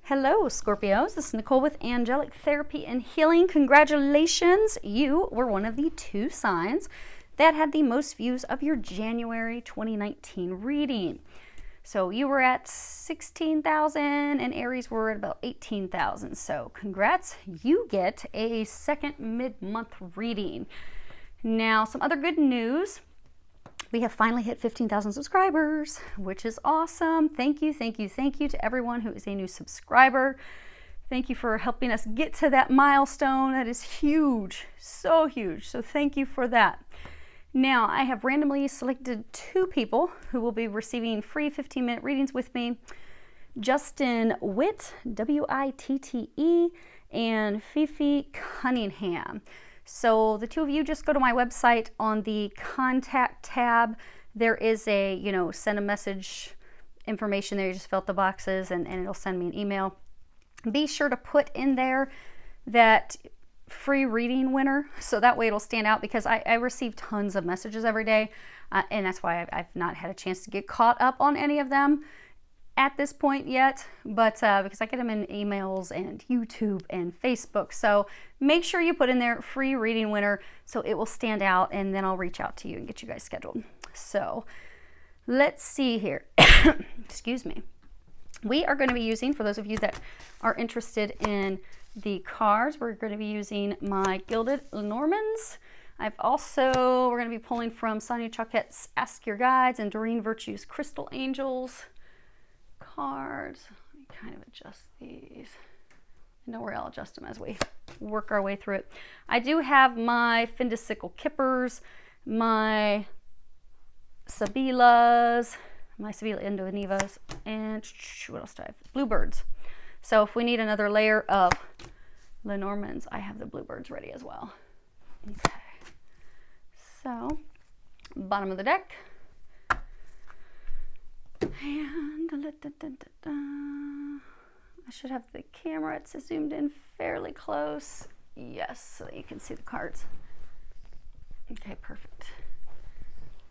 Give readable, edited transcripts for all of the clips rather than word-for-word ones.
Hello, Scorpios. This is Nicole with Angelic Therapy and Healing. Congratulations. You were one of the 2 signs that had the most views of your January 2019 reading. So you were at 16,000 and Aries were at about 18,000. So congrats. You get a second mid-month reading. Now, some other good news. We have finally hit 15,000 subscribers, which is awesome. Thank you, thank you, thank you to everyone who is a new subscriber. Thank you for helping us get to that milestone. That is huge, so huge. So thank you for that. Now, I have randomly selected 2 people who will be receiving free 15-minute readings with me. Justin Witte, W-I-T-T-E, and Fifi Cunningham. So the 2 of you just go to my website. On the contact tab, there is a, send a message information there. You just fill out the boxes and it'll send me an email. Be sure to put in there that free reading winner. So that way it'll stand out, because I receive tons of messages every day. And that's why I've not had a chance to get caught up on any of them at this point yet, but because I get them in emails and YouTube and Facebook. So make sure you put in there free reading winner so it will stand out, and then I'll reach out to you and get you guys scheduled. So let's see here. Excuse me. We are going to be using, for those of you that are interested in the cards, we're going to be using my Gilded Lenormands. We're going to be pulling from Sonia Choquette's Ask Your Guides and Doreen Virtue's Crystal Angels cards. Let me kind of adjust these. I know where I'll adjust them as we work our way through it. I do have my Findicicle Kippers, my Sabilas, my Sabila Indonevas, and what else do I have? Bluebirds. So if we need another layer of Lenormands, I have the Bluebirds ready as well. Okay. So, bottom of the deck. And I should have the camera, it's zoomed in fairly close. Yes, so that you can see the cards. Okay, perfect.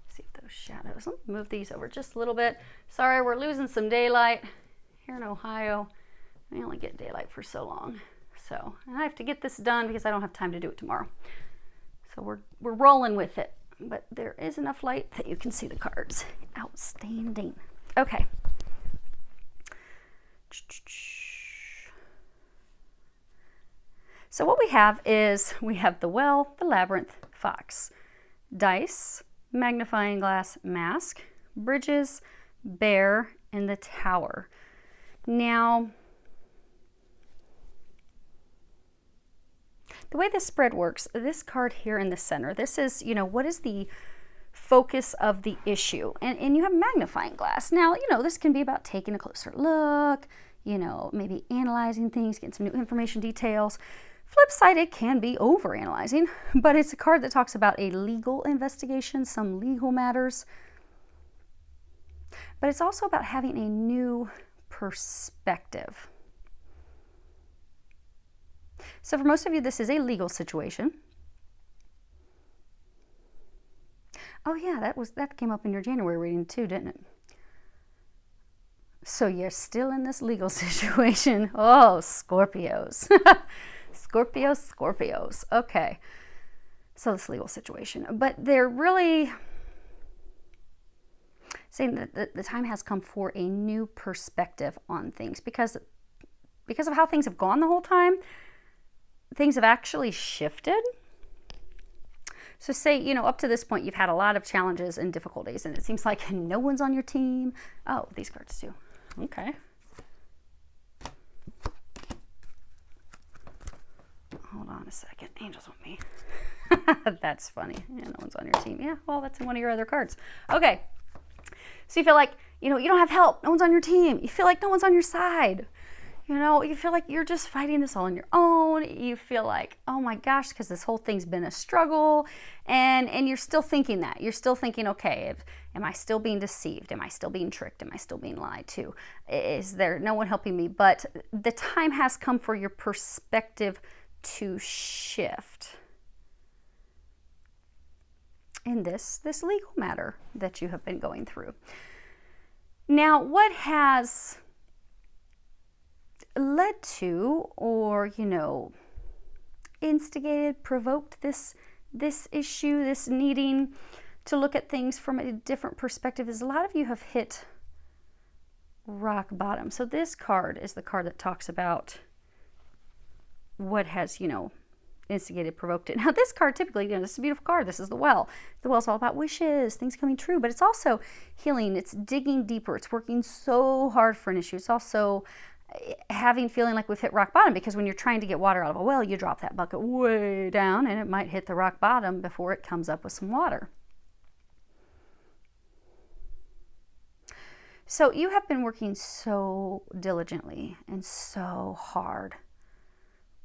See if those shadows, let me move these over just a little bit. Sorry, we're losing some daylight here in Ohio. I only get daylight for so long. So, and I have to get this done because I don't have time to do it tomorrow. So we're rolling with it. But there is enough light that you can see the cards. Outstanding. Okay. So what we have is, we have the Well, the Labyrinth, Fox, Dice, Magnifying Glass, Mask, Bridges, Bear, and the Tower. Now, the way this spread works, this card here in the center, this is, what is the focus of the issue? And you have magnifying glass. Now, this can be about taking a closer look, maybe analyzing things, getting some new information, details. Flip side, it can be overanalyzing, but it's a card that talks about a legal investigation, some legal matters. But it's also about having a new perspective. So for most of you, this is a legal situation. Oh yeah, that came up in your January reading too, didn't it? So you're still in this legal situation. Oh, Scorpios. Scorpios. Okay. So this legal situation. But they're really saying that the time has come for a new perspective on things, because of how things have gone the whole time. Things have actually shifted. So say, up to this point, you've had a lot of challenges and difficulties, and it seems like no one's on your team. Oh, these cards too. Okay. Hold on a second. Angels with me. That's funny. Yeah, no one's on your team. Yeah, well, that's in one of your other cards. Okay. So you feel like, you don't have help. No one's on your team. You feel like no one's on your side. You feel like you're just fighting this all on your own. You feel like, oh my gosh, because this whole thing's been a struggle. And you're still thinking that. You're still thinking, okay, am I still being deceived? Am I still being tricked? Am I still being lied to? Is there no one helping me? But the time has come for your perspective to shift in this legal matter that you have been going through. Now, what has led to, or, instigated, provoked this issue, this needing to look at things from a different perspective, is a lot of you have hit rock bottom. So this card is the card that talks about what has, instigated, provoked it. Now this card typically, this is a beautiful card. This is the well. The well's all about wishes, things coming true, but it's also healing. It's digging deeper. It's working so hard for an issue. It's also feeling like we've hit rock bottom, because when you're trying to get water out of a well, you drop that bucket way down and it might hit the rock bottom before it comes up with some water. So you have been working so diligently and so hard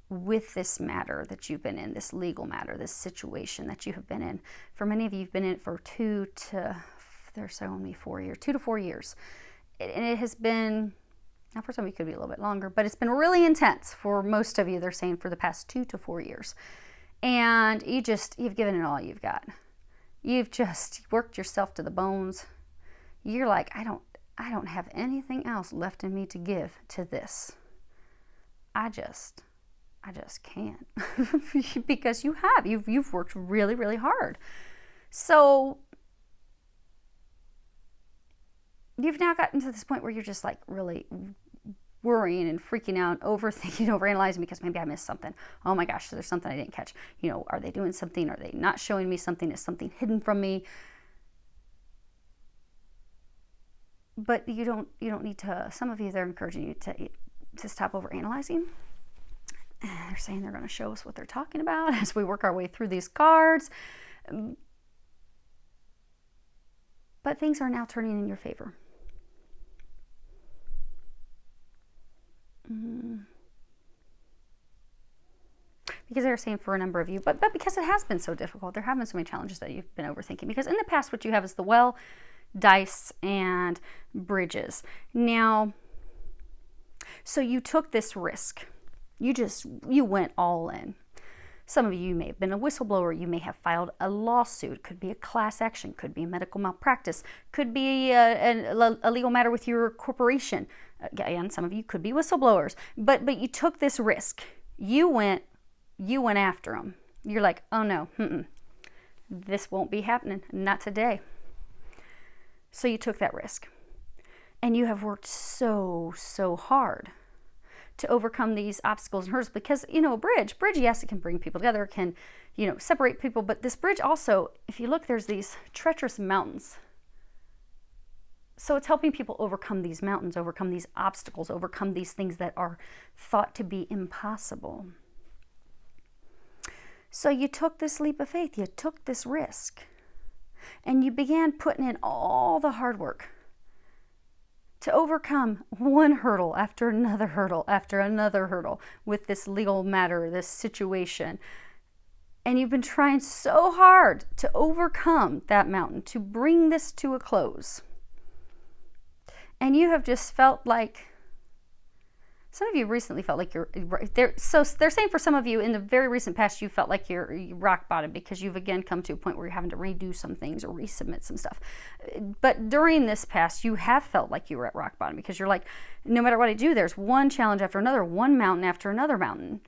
with this matter that you've been in, this legal matter, this situation that you have been in. For many of you, you've been in it for 2 to 4 years. And it has been, now for some of you it could be a little bit longer, but it's been really intense for most of you, they're saying, for the past 2 to 4 years. And you've given it all you've got. You've just worked yourself to the bones. You're like, I don't have anything else left in me to give to this. I just can't. Because you've worked really, really hard. So you've now gotten to this point where you're just like really worrying and freaking out, overthinking, overanalyzing, because maybe I missed something. Oh my gosh, there's something I didn't catch. Are they doing something? Are they not showing me something? Is something hidden from me? But you don't need to. Some of you, they're encouraging you to stop overanalyzing. They're saying they're going to show us what they're talking about as we work our way through these cards. But things are now turning in your favor. Because they're saying for a number of you, but because it has been so difficult, there have been so many challenges that you've been overthinking. Because in the past, what you have is the well, dice, and bridges. Now, so you took this risk. You went all in. Some of you may have been a whistleblower. You may have filed a lawsuit. Could be a class action. Could be a medical malpractice. Could be a legal matter with your corporation. Again, some of you could be whistleblowers. But you took this risk. You went after them. You're like, oh no, this won't be happening. Not today. So you took that risk. And you have worked so hard to overcome these obstacles and hurdles, because a bridge, yes, it can bring people together, can separate people, but this bridge also, if you look, there's these treacherous mountains. So it's helping people overcome these mountains, overcome these obstacles, overcome these things that are thought to be impossible. So you took this leap of faith, you took this risk, and you began putting in all the hard work to overcome one hurdle after another hurdle with this legal matter, this situation. And you've been trying so hard to overcome that mountain, to bring this to a close. And you have just felt like, some of you recently felt like you're there. So they're saying for some of you in the very recent past, you felt like you're rock bottom, because you've again come to a point where you're having to redo some things or resubmit some stuff. But during this past, you have felt like you were at rock bottom, because you're like, no matter what I do, there's one challenge after another, one mountain after another mountain.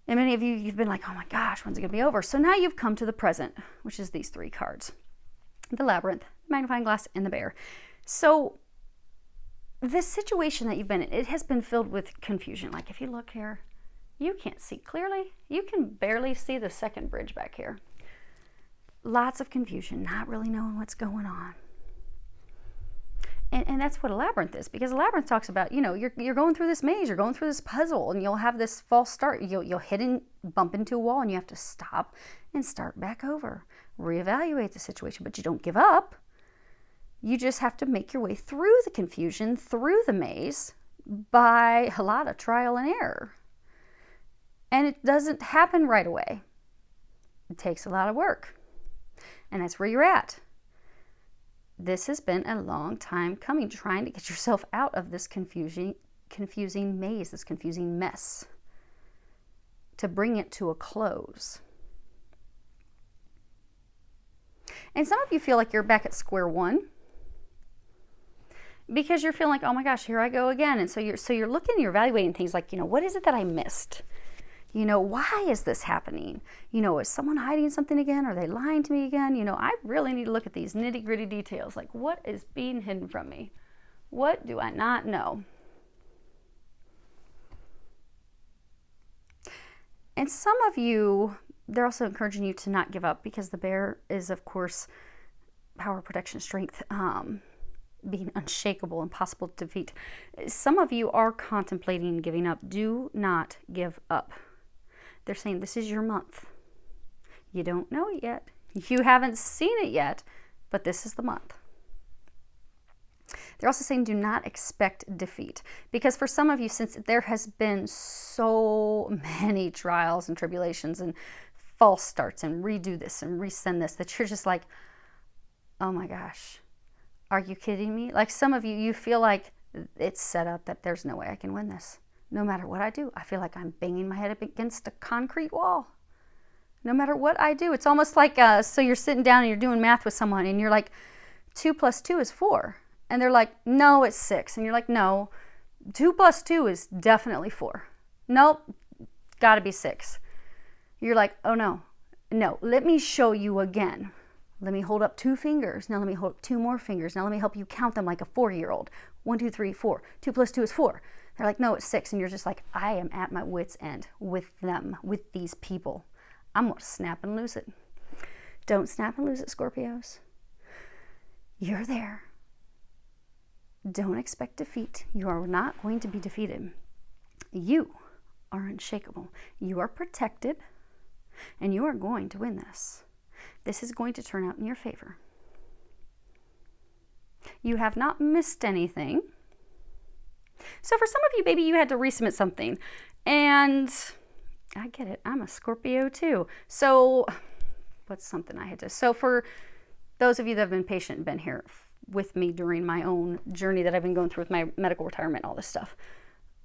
And many of you, you've been like, oh my gosh, when's it going to be over? So now you've come to the present, which is these 3 cards. The Labyrinth, Magnifying Glass, and the Bear. So this situation that you've been in, it has been filled with confusion. Like if you look here, you can't see clearly. You can barely see the second bridge back here. Lots of confusion, not really knowing what's going on. And that's what a labyrinth is, because a labyrinth talks about, you're going through this maze, you're going through this puzzle, and you'll have this false start. You'll hit and bump into a wall, and you have to stop and start back over. Reevaluate the situation, but you don't give up. You just have to make your way through the confusion, through the maze, by a lot of trial and error. And it doesn't happen right away. It takes a lot of work. And that's where you're at. This has been a long time coming, trying to get yourself out of this confusing maze, this confusing mess, to bring it to a close. And some of you feel like you're back at square one. because you're feeling like, oh my gosh, here I go again. And so you're looking, you're evaluating things like, what is it that I missed? Why is this happening? Is someone hiding something again? Are they lying to me again? I really need to look at these nitty gritty details. Like, what is being hidden from me? What do I not know? And some of you, they're also encouraging you to not give up, because the bear is, of course, power, protection, strength, being unshakable, impossible to defeat. Some of you are contemplating giving up. Do not give up. They're saying this is your month. You don't know it yet. You haven't seen it yet, but this is the month. They're also saying do not expect defeat, because for some of you, since there has been so many trials and tribulations and false starts and redo this and resend this, that you're just like, oh my gosh, are you kidding me? Like some of you, you feel like it's set up that there's no way I can win this. No matter what I do, I feel like I'm banging my head up against a concrete wall. No matter what I do, it's almost like, so you're sitting down and you're doing math with someone and you're like, 2 + 2 is 4. And they're like, no, it's 6. And you're like, no, 2 + 2 is definitely 4. Nope, gotta be 6. You're like, oh no, let me show you again. Let me hold up 2 fingers. Now let me hold up 2 more fingers. Now let me help you count them like a 4-year-old. 1, 2, 3, 4. 2 + 2 is 4. They're like, no, it's 6. And you're just like, I am at my wit's end with them, with these people. I'm going to snap and lose it. Don't snap and lose it, Scorpios. You're there. Don't expect defeat. You are not going to be defeated. You are unshakable. You are protected, and you are going to win this. This is going to turn out in your favor. You have not missed anything. So for some of you, maybe you had to resubmit something, and I get it. I'm a Scorpio too. So what's something I had to? So for those of you that have been patient and been here with me during my own journey that I've been going through with my medical retirement, all this stuff,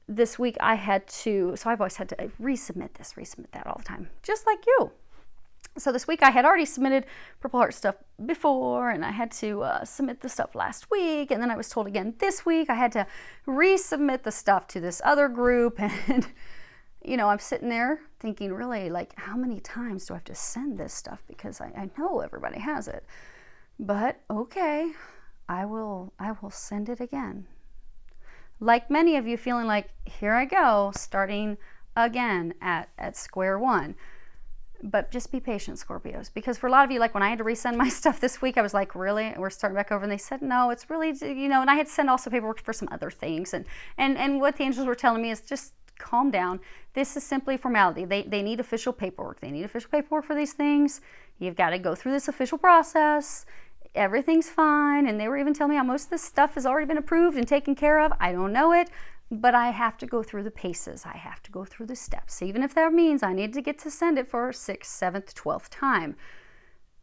this week I had to, so I've always had to resubmit this, resubmit that all the time, just like you. So this week I had already submitted Purple Heart stuff before, and I had to submit the stuff last week, and then I was told again this week I had to resubmit the stuff to this other group, and I'm sitting there thinking, really, like, how many times do I have to send this stuff, because I know everybody has it. But okay, I will send it again. Like many of you, feeling like, here I go, starting again at square one. But just be patient, Scorpios, because for a lot of you, like when I had to resend my stuff this week, I was like, really? We're starting back over? And they said, no, it's really, and I had to send also paperwork for some other things. And what the angels were telling me is just calm down. This is simply formality. They need official paperwork. They need official paperwork for these things. You've got to go through this official process. Everything's fine. And they were even telling me how most of this stuff has already been approved and taken care of. I don't know it, but I have to go through the paces. I have to go through the steps. Even if that means I need to get to send it for 6th, 7th, 12th time.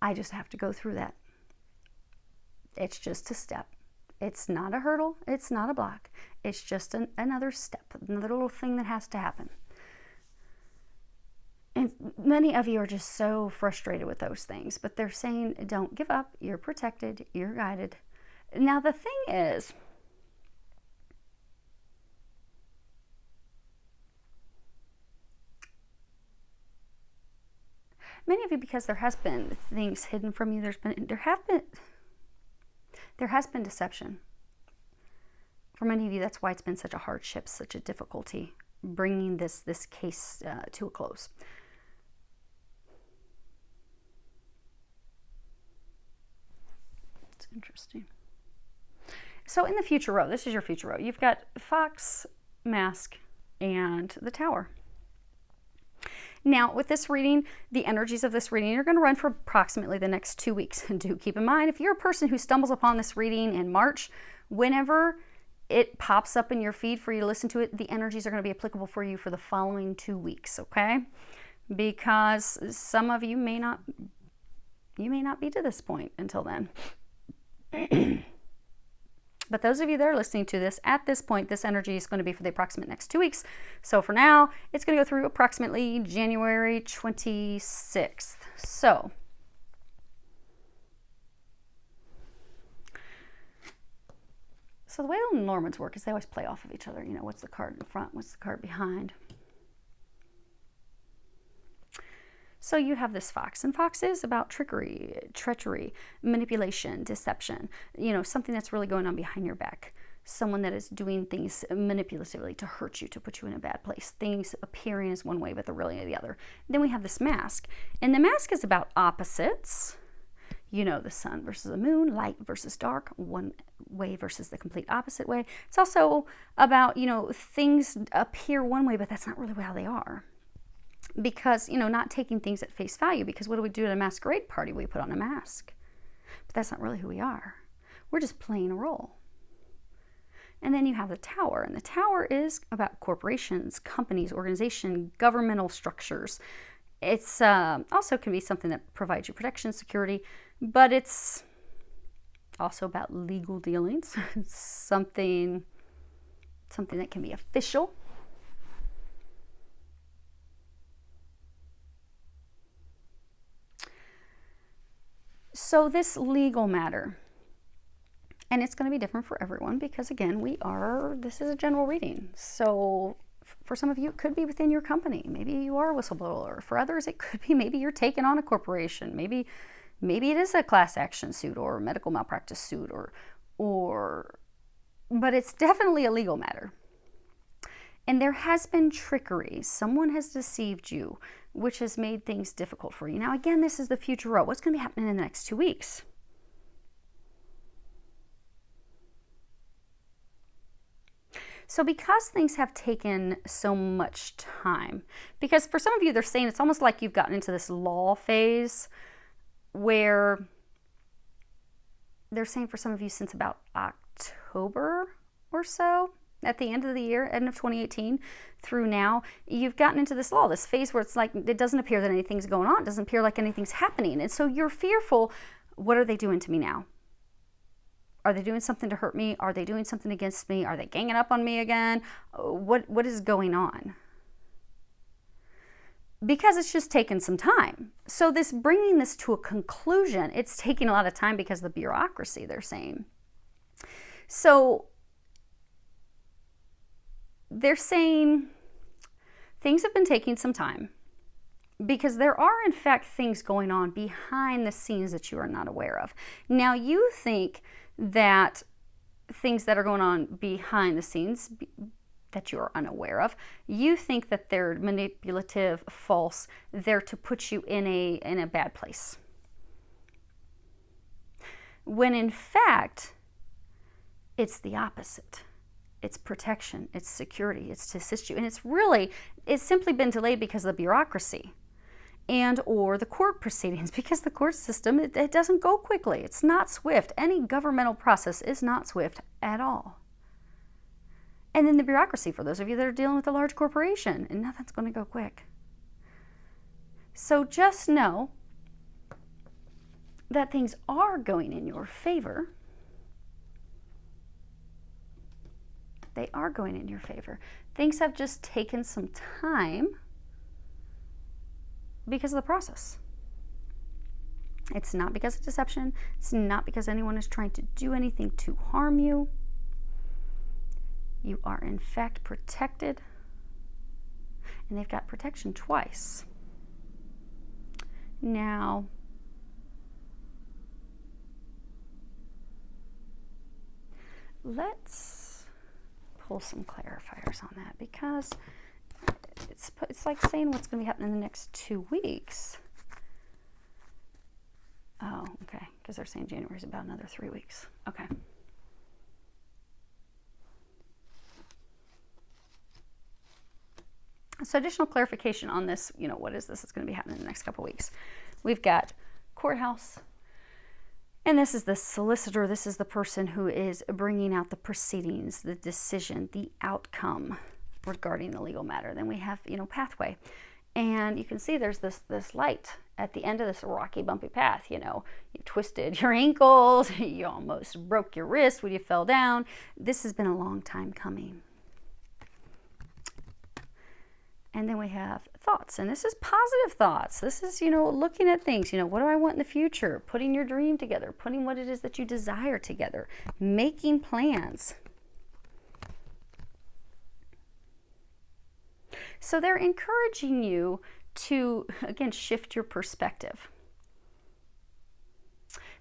I just have to go through that. It's just a step. It's not a hurdle. It's not a block. It's just another step, another little thing that has to happen. And many of you are just so frustrated with those things, but they're saying, don't give up. You're protected. You're guided. Now, the thing is, many of you, because there has been things hidden from you, there has been deception. For many of you, that's why it's been such a hardship, such a difficulty, bringing this case to a close. It's interesting. So in the future row, this is your future row. You've got Fox, Mask, and the Tower. Now, with this reading, the energies of this reading are going to run for approximately the next 2 weeks. And do keep in mind, if you're a person who stumbles upon this reading in March, whenever it pops up in your feed for you to listen to it, the energies are going to be applicable for you for the following 2 weeks, okay? Because some of you may not be to this point until then. But those of you that are listening to this, at this point, this energy is going to be for the approximate next 2 weeks. So for now, it's going to go through approximately January 26th. So So the way the Normans work is they always play off of each other. You know, what's the card in front? What's the card behind? So you have this fox, and fox is about trickery, treachery, manipulation, deception, you know, something that's really going on behind your back. Someone that is doing things manipulatively to hurt you, to put you in a bad place. Things appearing as one way, but they're really the other. Then we have this mask, and the mask is about opposites. You know, the sun versus the moon, light versus dark, one way versus the complete opposite way. It's also about, you know, things appear one way, but that's not really how they are. Because, you know, not taking things at face value, because what do we do at a masquerade party? We put on a mask. But that's not really who we are. We're just playing a role. And then you have the tower, and the tower is about corporations, companies, organization, governmental structures. It's also can be something that provides you protection, security, but it's also about legal dealings, something that can be official. So this legal matter, and it's going to be different for everyone because, again, this is a general reading. So for some of you, it could be within your company. Maybe you are a whistleblower. For others, it could be maybe you're taking on a corporation. Maybe it is a class action suit or a medical malpractice suit but it's definitely a legal matter. And there has been trickery. Someone has deceived you, which has made things difficult for you. Now, again, this is the future road. What's going to be happening in the next 2 weeks? So because things have taken so much time, because for some of you, they're saying it's almost like you've gotten into this lull phase where they're saying for some of you since about October or so, at the end of the year, end of 2018 through now, you've gotten into this lull, this phase where it's like it doesn't appear that anything's going on. It doesn't appear like anything's happening. And so you're fearful, what are they doing to me now? Are they doing something to hurt me? Are they doing something against me? Are they ganging up on me again? What is going on? Because it's just taken some time. So this bringing this to a conclusion, it's taking a lot of time because of the bureaucracy, they're saying. So they're saying things have been taking some time because there are, in fact, things going on behind the scenes that you are not aware of. Now, you think that things that are going on behind the scenes that you are unaware of, you think that they're manipulative, false, they're to put you in a bad place. When in fact, it's the opposite. It's protection, it's security, it's to assist you. And it's simply been delayed because of the bureaucracy and or the court proceedings, because the court system, it doesn't go quickly. It's not swift. Any governmental process is not swift at all. And then the bureaucracy, for those of you that are dealing with a large corporation, and nothing's going to go quick. So just know that things are going in your favor. They are going in your favor. Things have just taken some time because of the process. It's not because of deception. It's not because anyone is trying to do anything to harm you. You are, in fact, protected. And they've got protection twice. Now, let's pull some clarifiers on that, because it's like saying what's going to be happening in the next 2 weeks. Oh, okay, because they're saying January is about another 3 weeks. Okay. So additional clarification on this, what is this that's going to be happening in the next couple of weeks? We've got courthouse, and this is the solicitor. This is the person who is bringing out the proceedings, the decision, the outcome regarding the legal matter. Then we have, pathway. And you can see there's this light at the end of this rocky, bumpy path. You twisted your ankles, you almost broke your wrist when you fell down. This has been a long time coming. And then we have thoughts, and this is positive thoughts. This is, looking at things, what do I want in the future? Putting your dream together, putting what it is that you desire together, making plans. So they're encouraging you to, again, shift your perspective.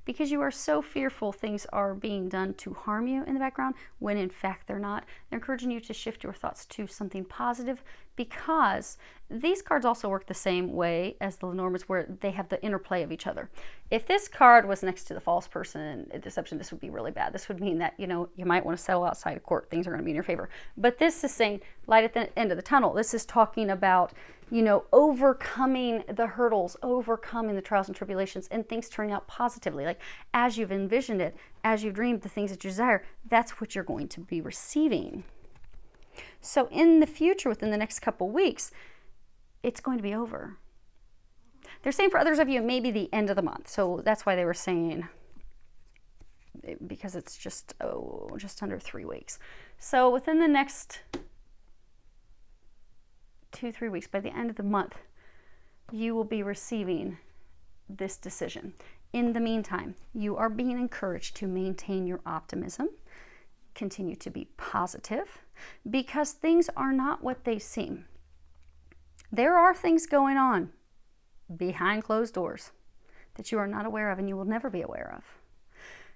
Because you are so fearful things are being done to harm you in the background, when in fact they're not. They're encouraging you to shift your thoughts to something positive, because these cards also work the same way as the Lenormands, where they have the interplay of each other. If this card was next to the false person deception, this would be really bad. This would mean that, you might want to settle outside of court. Things are going to be in your favor. But this is saying light at the end of the tunnel. This is talking about, overcoming the hurdles, overcoming the trials and tribulations, and things turning out positively. Like as you've envisioned it, as you've dreamed the things that you desire, that's what you're going to be receiving. So in the future, within the next couple weeks, it's going to be over. They're saying for others of you, maybe the end of the month. So that's why they were saying, because it's just under 3 weeks. So within the next 2-3 weeks, by the end of the month, you will be receiving this decision. In the meantime, you are being encouraged to maintain your optimism, continue to be positive, because things are not what they seem. There are things going on behind closed doors that you are not aware of and you will never be aware of.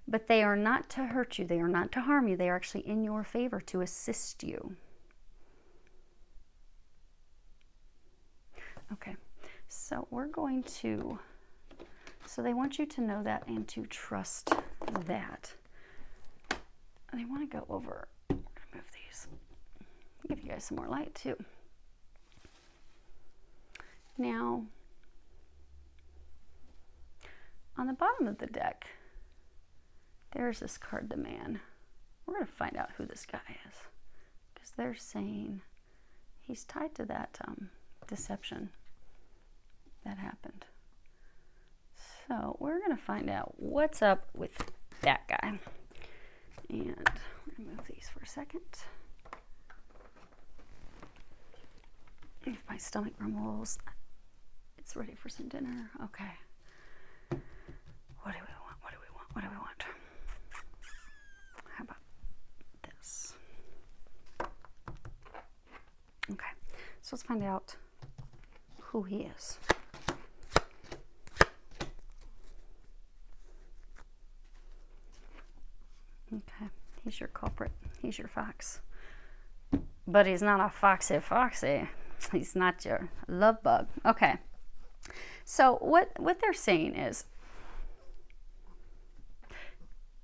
But they are not to hurt you. They are not to harm you. They are actually in your favor to assist you. Okay, so so they want you to know that and to trust that. They want to go over, I'm going to move these, give you guys some more light too. Now, on the bottom of the deck, there's this card, the Man. We're going to find out who this guy is, because they're saying he's tied to that deception that happened. So we're going to find out what's up with that guy. And we're going to move these for a second. If my stomach rumbles, it's ready for some dinner. Okay. What do we want? What do we want? What do we want? How about this? Okay. So let's find out who he is. Okay, he's your culprit. He's your fox. But he's not a foxy. He's not your love bug. Okay. So what they're saying is,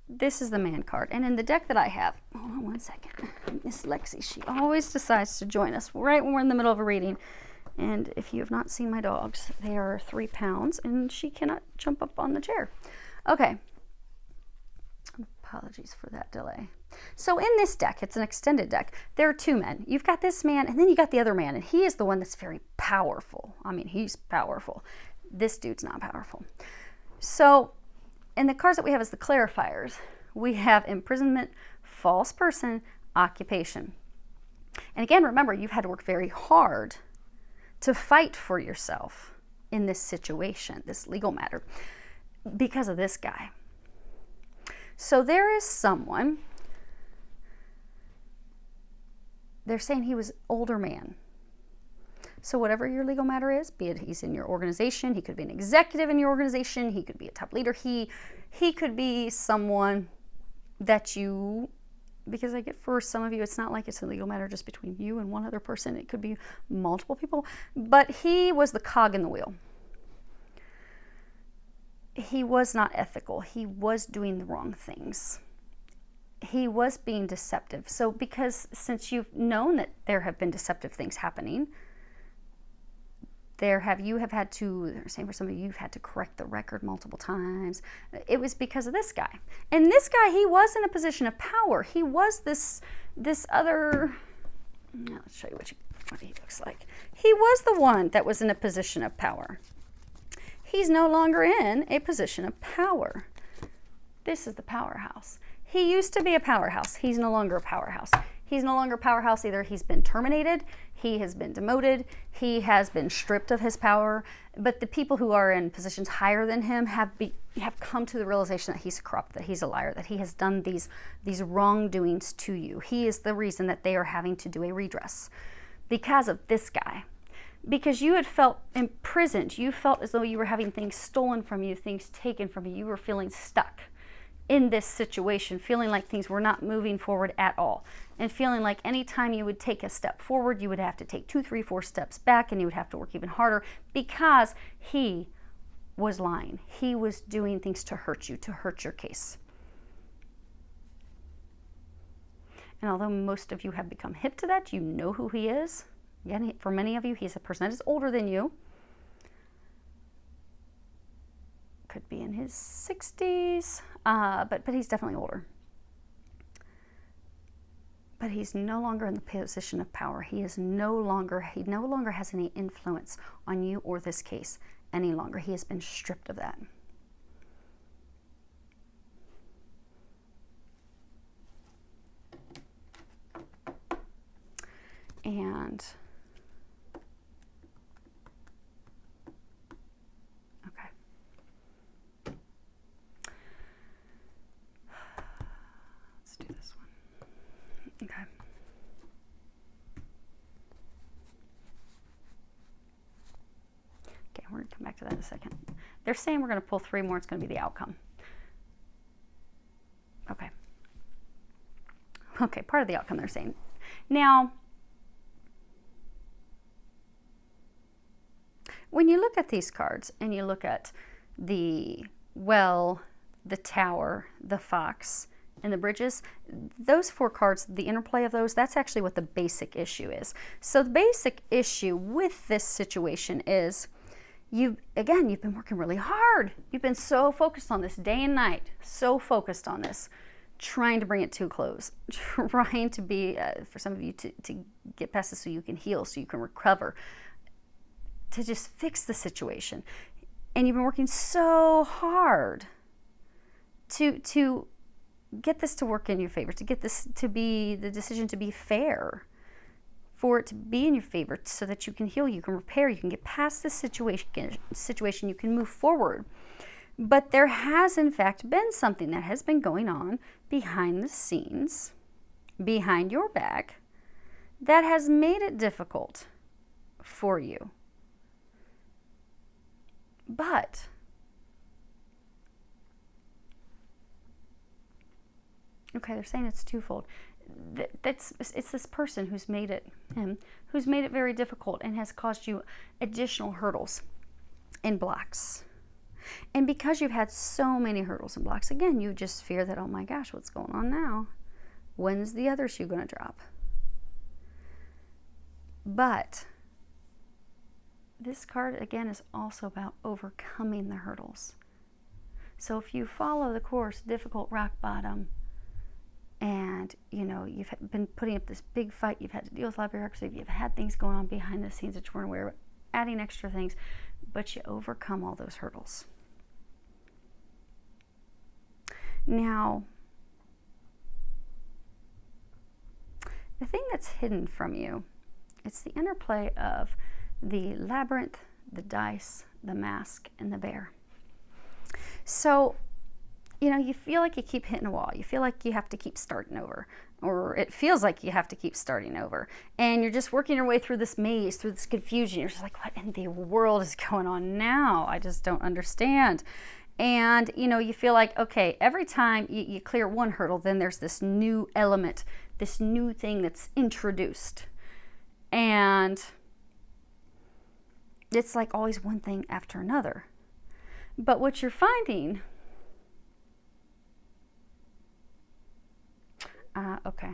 this is the Man card. And in the deck that I have, hold on one second. Miss Lexi, she always decides to join us right when we're in the middle of a reading. And if you have not seen my dogs, they are 3 pounds and she cannot jump up on the chair. Okay. Apologies for that delay. So in this deck, it's an extended deck. There are 2 men. You've got this man, and then you got the other man, and he is the one that's very powerful. I mean, he's powerful. This dude's not powerful. So in the cards that we have as the clarifiers, we have imprisonment, false person, occupation. And again, remember, you've had to work very hard to fight for yourself in this situation, this legal matter, because of this guy. So there is someone, they're saying he was an older man. So whatever your legal matter is, be it he's in your organization, he could be an executive in your organization, he could be a top leader, he could be someone that you, because I get for some of you, it's not like it's a legal matter just between you and one other person. It could be multiple people, but he was the cog in the wheel. He was not ethical. He was doing the wrong things. He was being deceptive. So since you've known that there have been deceptive things happening, they're saying for some of you, you've had to correct the record multiple times. It was because of this guy. And this guy, he was in a position of power. He was this other, now let's show you what he looks like. He was the one that was in a position of power. He's no longer in a position of power. This is the powerhouse. He used to be a powerhouse. He's no longer a powerhouse. He's no longer powerhouse. Either he's been terminated, he has been demoted, he has been stripped of his power. But the people who are in positions higher than him have come to the realization that he's corrupt, that he's a liar, that he has done these wrongdoings to you. He is the reason that they are having to do a redress because of this guy. Because you had felt imprisoned. You felt as though you were having things stolen from you, things taken from you. You were feeling stuck in this situation, feeling like things were not moving forward at all, and feeling like anytime you would take a step forward, you would have to take 2, 3, 4 steps back, and you would have to work even harder because he was lying. He was doing things to hurt you, to hurt your case. And although most of you have become hip to that, you know who he is. Again, for many of you, he's a person that is older than you. Could be in his 60s, but he's definitely older. But he's no longer in the position of power. He no longer has any influence on you or this case any longer. He has been stripped of that. And do this one. Okay. Okay, we're going to come back to that in a second. They're saying we're going to pull 3 more. It's going to be the outcome. Okay. Okay, part of the outcome they're saying. Now, when you look at these cards and you look at the well, the tower, the fox, and the bridges, those 4 cards, the interplay of those, that's actually what the basic issue is. So the basic issue with this situation is you've been working really hard. You've been so focused on this day and night, so focused on this, trying to bring it to a close, trying to be, for some of you, to get past this so you can heal, so you can recover, to just fix the situation. And you've been working so hard to get this to work in your favor, to get this to be the decision to be fair, for it to be in your favor so that you can heal, you can repair, you can get past this situation, you can move forward. But there has in fact been something that has been going on behind the scenes, behind your back, that has made it difficult for you. But okay, they're saying it's twofold. It's this person who's made it very difficult and has caused you additional hurdles and blocks. And because you've had so many hurdles and blocks, again, you just fear that, oh my gosh, what's going on now? When's the other shoe going to drop? But this card, again, is also about overcoming the hurdles. So if you follow the course, difficult, rock bottom, and you've been putting up this big fight, you've had to deal with a lot of bureaucracy, you've had things going on behind the scenes that you weren't aware of, adding extra things, but you overcome all those hurdles. Now, the thing that's hidden from you, it's the interplay of the labyrinth, the dice, the mask, and the bear. So, you feel like you keep hitting a wall. You feel like you have to keep starting over, or it feels like you have to keep starting over. And you're just working your way through this maze, through this confusion. You're just like, what in the world is going on now? I just don't understand. And, you feel like, okay, every time you clear one hurdle, then there's this new element, this new thing that's introduced. And it's like always one thing after another. But what you're finding... okay,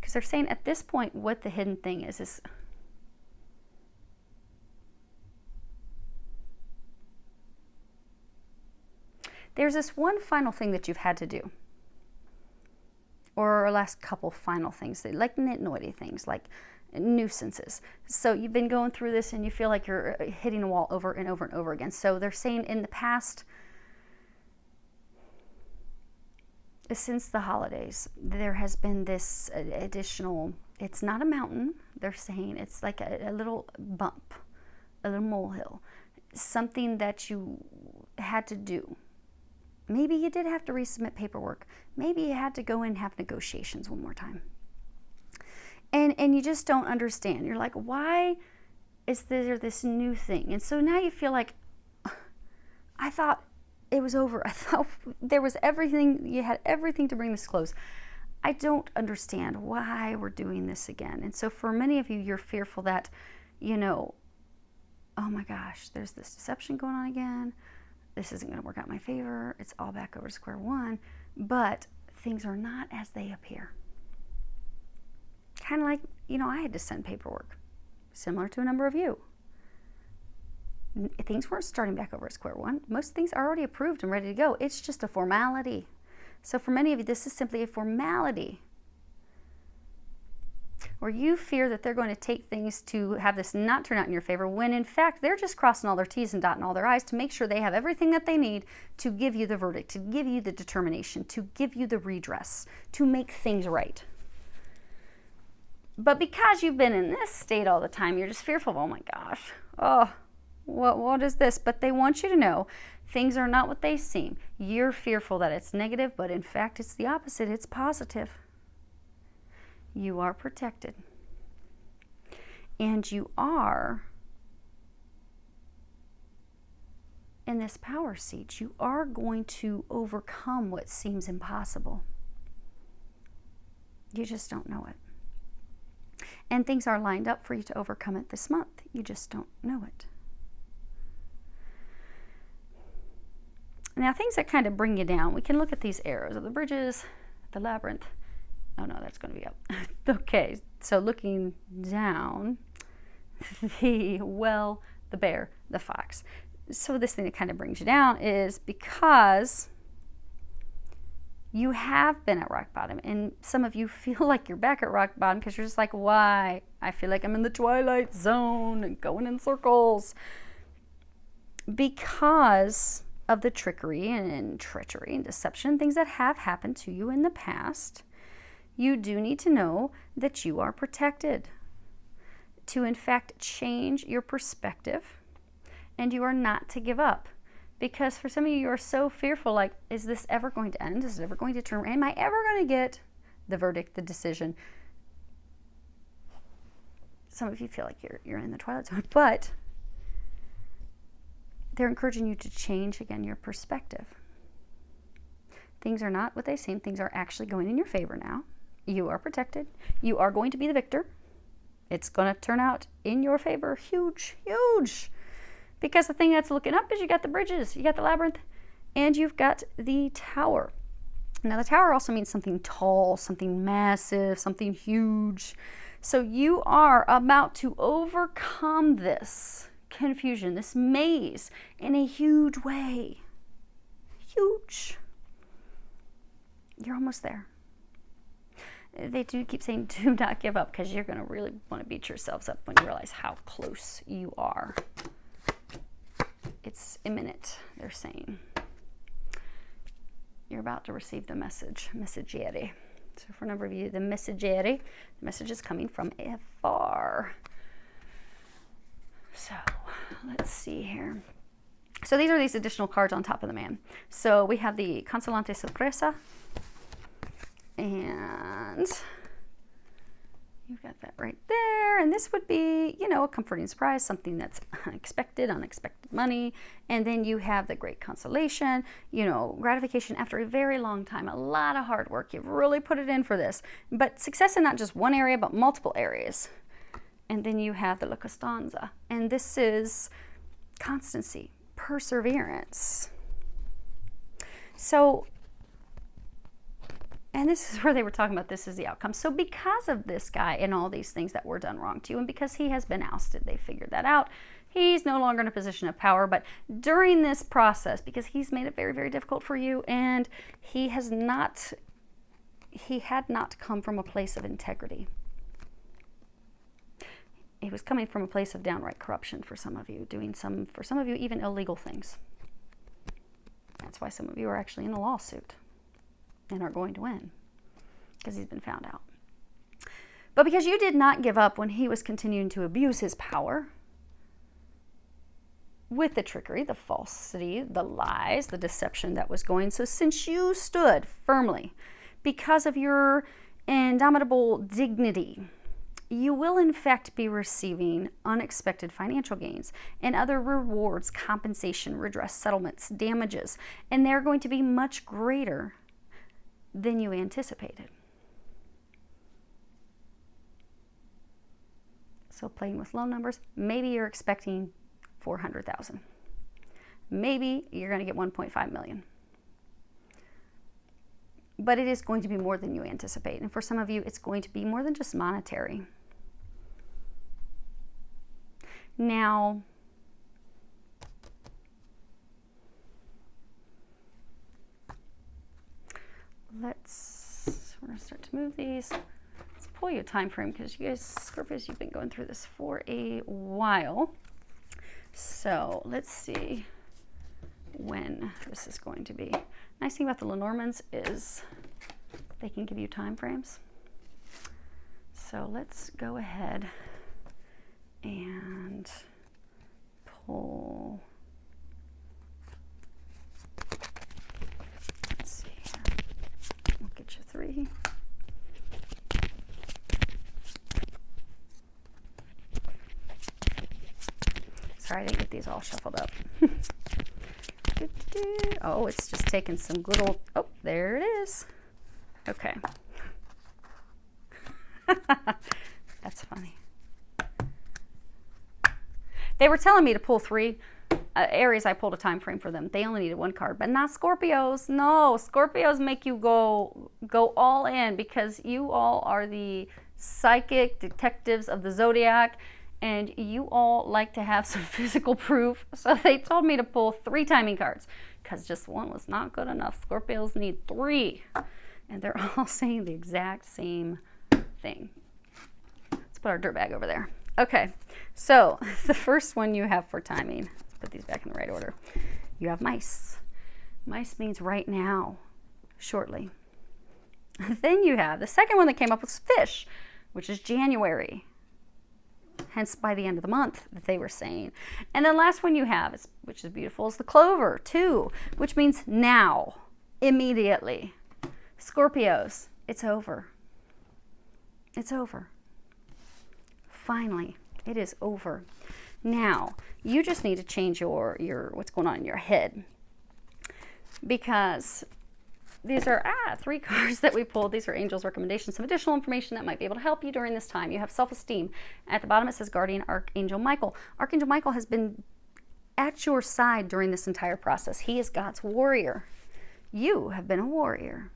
because they're saying at this point what the hidden thing is there's this one final thing that you've had to do, or last couple final things, like nitty things, like nuisances. So you've been going through this and you feel like you're hitting a wall over and over and over again. So they're saying in the past, since the holidays, there has been this additional, it's not a mountain, they're saying it's like a little bump, a little molehill, something that you had to do. Maybe you did have to resubmit paperwork. Maybe you had to go and have negotiations one more time. And you just don't understand. You're like, why is there this new thing? And so now you feel like, I thought it was over. I thought there was everything, you had everything to bring this close. I don't understand why we're doing this again. And so for many of you, you're fearful that, you know, oh my gosh, there's this deception going on again. This isn't going to work out in my favor. It's all back over to square one. But things are not as they appear. Kind of like, you know, I had to send paperwork, similar to a number of you. Things weren't starting back over at square one. Most things are already approved and ready to go. It's just a formality. So for many of you, this is simply a formality. Or you fear that they're going to take things to have this not turn out in your favor, when in fact they're just crossing all their T's and dotting all their I's to make sure they have everything that they need to give you the verdict, to give you the determination, to give you the redress, to make things right. But because you've been in this state all the time, you're just fearful, oh my gosh, oh, what is this? But they want you to know things are not what they seem. You're fearful that it's negative, but in fact it's the opposite, it's positive. You are protected. And you are in this power seat. You are going to overcome what seems impossible. You just don't know it. And things are lined up for you to overcome it this month. You just don't know it. Now, things that kind of bring you down, we can look at these arrows of the bridges, the labyrinth. Oh no, that's going to be up. Okay, so looking down, the bear, the fox. So this thing that kind of brings you down is because you have been at rock bottom, and some of you feel like you're back at rock bottom because you're just like, why? I feel like I'm in the twilight zone and going in circles. Because of the trickery and treachery and deception, things that have happened to you in the past, you do need to know that you are protected. To in fact change your perspective, and you are not to give up. Because for some of you are so fearful, like, is this ever going to end? Is it ever going to turn? Am I ever going to get the verdict, the decision? Some of you feel like you're in the twilight zone, but they're encouraging you to change again your perspective. Things are not what they seem. Things are actually going in your favor now. You are protected. You are going to be the victor. It's going to turn out in your favor. Huge, huge. Because the thing that's looking up is you got the bridges, you got the labyrinth, and you've got the tower. Now, the tower also means something tall, something massive, something huge. So you are about to overcome this confusion, this maze, in a huge way. Huge. You're almost there. They do keep saying, do not give up, because you're going to really want to beat yourselves up when you realize how close you are. It's imminent, they're saying. You're about to receive the messagiere. So for a number of you, the messagiere, the message is coming from afar. So let's see here. So these are these additional cards on top of the man. So we have the Consolante Sorpresa. And you've got that right there. And this would be, you know, a comforting surprise, something that's unexpected money. And then you have the great consolation, you know, gratification after a very long time, a lot of hard work. You've really put it in for this. But success in not just one area, but multiple areas. And then you have the La Costanza. And this is constancy, perseverance. So, and this is where they were talking about this is the outcome. So because of this guy and all these things that were done wrong to you, and because he has been ousted, they figured that out. He's no longer in a position of power, but during this process, because he's made it very, very difficult for you, and he had not come from a place of integrity. He was coming from a place of downright corruption for some of you, for some of you, even illegal things. That's why some of you are actually in a lawsuit. and are going to win because he's been found out. But because you did not give up when he was continuing to abuse his power with the trickery, the falsity, the lies, the deception that was going. So since you stood firmly because of your indomitable dignity, you will in fact be receiving unexpected financial gains and other rewards, compensation, redress, settlements, damages, and they're going to be much greater than you anticipated. So playing with low numbers, maybe you're expecting 400,000. Maybe you're going to get 1.5 million. But it is going to be more than you anticipate. And for some of you, it's going to be more than just monetary. Now, we're going to start to move these. Let's pull you a time frame because you guys, Scorpios, you've been going through this for a while. So let's see when this is going to be. Nice thing about the Lenormands is they can give you time frames. So let's go ahead and pull. Let's see here. We'll get you 3. Sorry, I didn't get these all shuffled up. Oh, it's just taking some good old, oh, there it is. Okay. That's funny. They were telling me to pull 3. Aries, I pulled a time frame for them. They only needed 1 card, but not Scorpios. No, Scorpios make you go all in because you all are the psychic detectives of the zodiac. And you all like to have some physical proof. So they told me to pull 3 timing cards because just 1 was not good enough. Scorpios need 3. And they're all saying the exact same thing. Let's put our dirt bag over there. Okay, so the first one you have for timing, let's put these back in the right order. You have mice. Mice means right now, shortly. Then you have the second one that came up was fish, which is January. Hence by the end of the month that they were saying. And then last one you have, which is beautiful, is the clover, 2, which means now, immediately. Scorpios, it's over. It's over. Finally, it is over. Now, you just need to change your what's going on in your head. Because these are 3 cards that we pulled. These are angels' recommendations, some additional information that might be able to help you during this time. You have self-esteem. At the bottom it says Guardian Archangel Michael. Archangel Michael has been at your side during this entire process. He is God's warrior. You have been a warrior.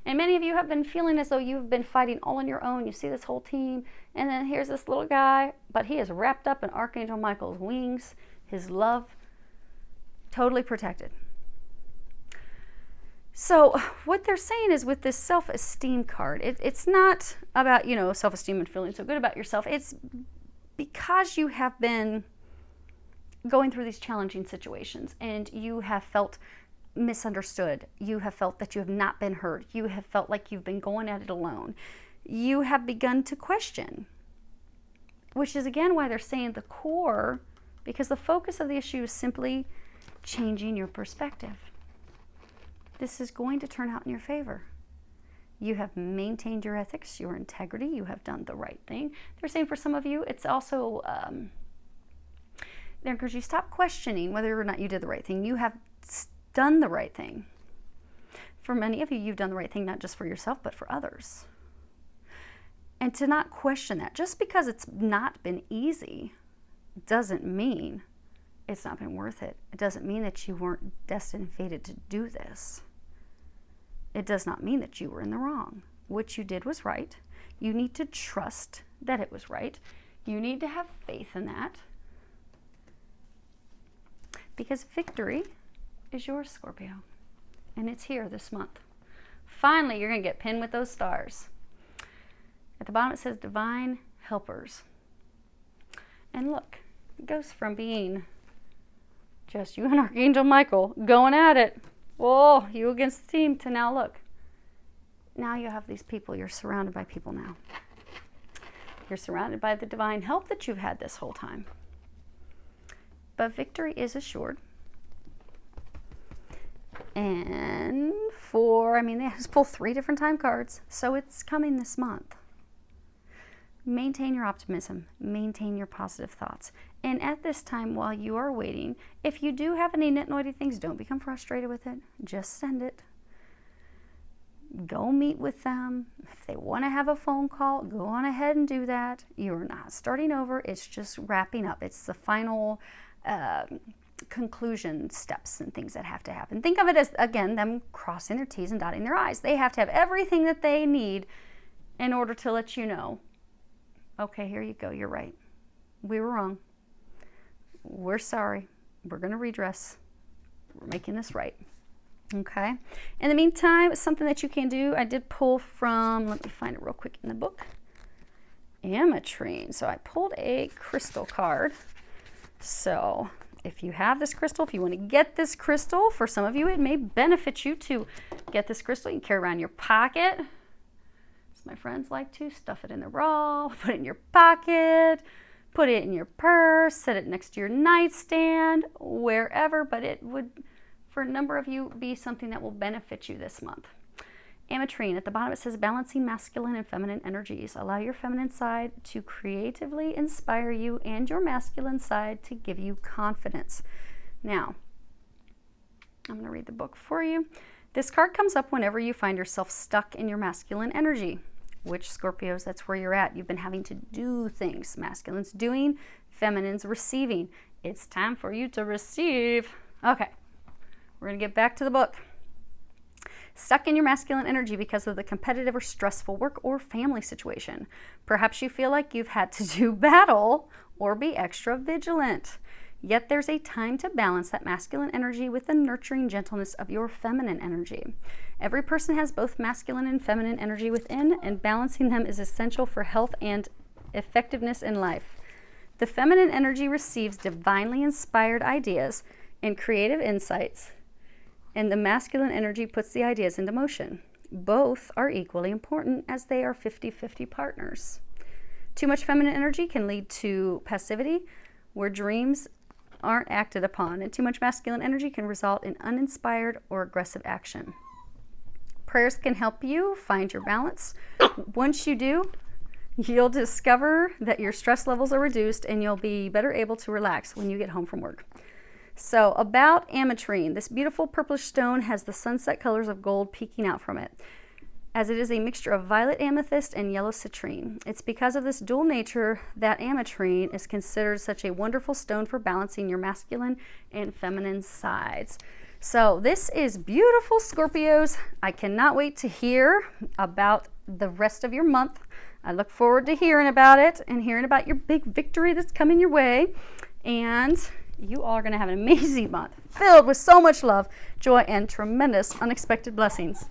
And many of you have been feeling as though you've been fighting all on your own. You see this whole team, and then here's this little guy, but he is wrapped up in Archangel Michael's wings, his love, totally protected. So what they're saying is with this self-esteem card, it's not about, self-esteem and feeling so good about yourself. It's because you have been going through these challenging situations and you have felt misunderstood. You have felt that you have not been heard. You have felt like you've been going at it alone. You have begun to question, which is again why they're saying the core, because the focus of the issue is simply changing your perspective. This is going to turn out in your favor. You have maintained your ethics, your integrity. You have done the right thing. They're saying for some of you, it's also, they're encouraging you stop questioning whether or not you did the right thing. You have done the right thing. For many of you, you've done the right thing, not just for yourself, but for others. And to not question that, just because it's not been easy, doesn't mean it's not been worth it. It doesn't mean that you weren't destined and fated to do this. It does not mean that you were in the wrong. What you did was right. You need to trust that it was right. You need to have faith in that. Because victory is yours, Scorpio. And it's here this month. Finally, you're going to get pinned with those stars. At the bottom it says divine helpers. And look, it goes from being just you and Archangel Michael going at it. Whoa, you against the team, to now look. now you have these people. You're surrounded by people now. You're surrounded by the divine help that you've had this whole time. But victory is assured. And they just pull 3 different time cards. So it's coming this month. Maintain your optimism. Maintain your positive thoughts. And at this time, while you are waiting, if you do have any nitnoidy things, don't become frustrated with it. Just send it. Go meet with them. If they want to have a phone call, go on ahead and do that. You're not starting over. It's just wrapping up. It's the final conclusion steps and things that have to happen. Think of it as, again, them crossing their T's and dotting their I's. They have to have everything that they need in order to let you know, okay, here you go. You're right. We were wrong. We're sorry. We're going to redress. We're making this right. Okay. In the meantime, something that you can do, I did pull from, let me find it real quick in the book, Ametrine. So I pulled a crystal card. So if you have this crystal, if you want to get this crystal, for some of you, it may benefit you to get this crystal. You can carry it around your pocket. As my friends like to, stuff it in the bra, put it in your pocket, put it in your purse, set it next to your nightstand, wherever, but it would, for a number of you, be something that will benefit you this month. Ametrine, at the bottom it says balancing masculine and feminine energies. Allow your feminine side to creatively inspire you and your masculine side to give you confidence. Now, I'm going to read the book for you. This card comes up whenever you find yourself stuck in your masculine energy, which Scorpios, that's where you're at. You've been having to do things. Masculine's doing, feminine's receiving. It's time for you to receive. Okay, we're going to get back to the book. Stuck in your masculine energy because of the competitive or stressful work or family situation. Perhaps you feel like you've had to do battle or be extra vigilant. Yet there's a time to balance that masculine energy with the nurturing gentleness of your feminine energy. Every person has both masculine and feminine energy within, and balancing them is essential for health and effectiveness in life. The feminine energy receives divinely inspired ideas and creative insights, and the masculine energy puts the ideas into motion. Both are equally important as they are 50-50 partners. Too much feminine energy can lead to passivity, where dreams aren't acted upon, and too much masculine energy can result in uninspired or aggressive action. Prayers can help you find your balance. Once you do, you'll discover that your stress levels are reduced and you'll be better able to relax when you get home from work. So about Ametrine, this beautiful purplish stone has the sunset colors of gold peeking out from it, as it is a mixture of violet amethyst and yellow citrine. It's because of this dual nature that Ametrine is considered such a wonderful stone for balancing your masculine and feminine sides. So this is beautiful, Scorpios. I cannot wait to hear about the rest of your month. I look forward to hearing about it and hearing about your big victory that's coming your way. And you all are going to have an amazing month filled with so much love, joy, and tremendous unexpected blessings.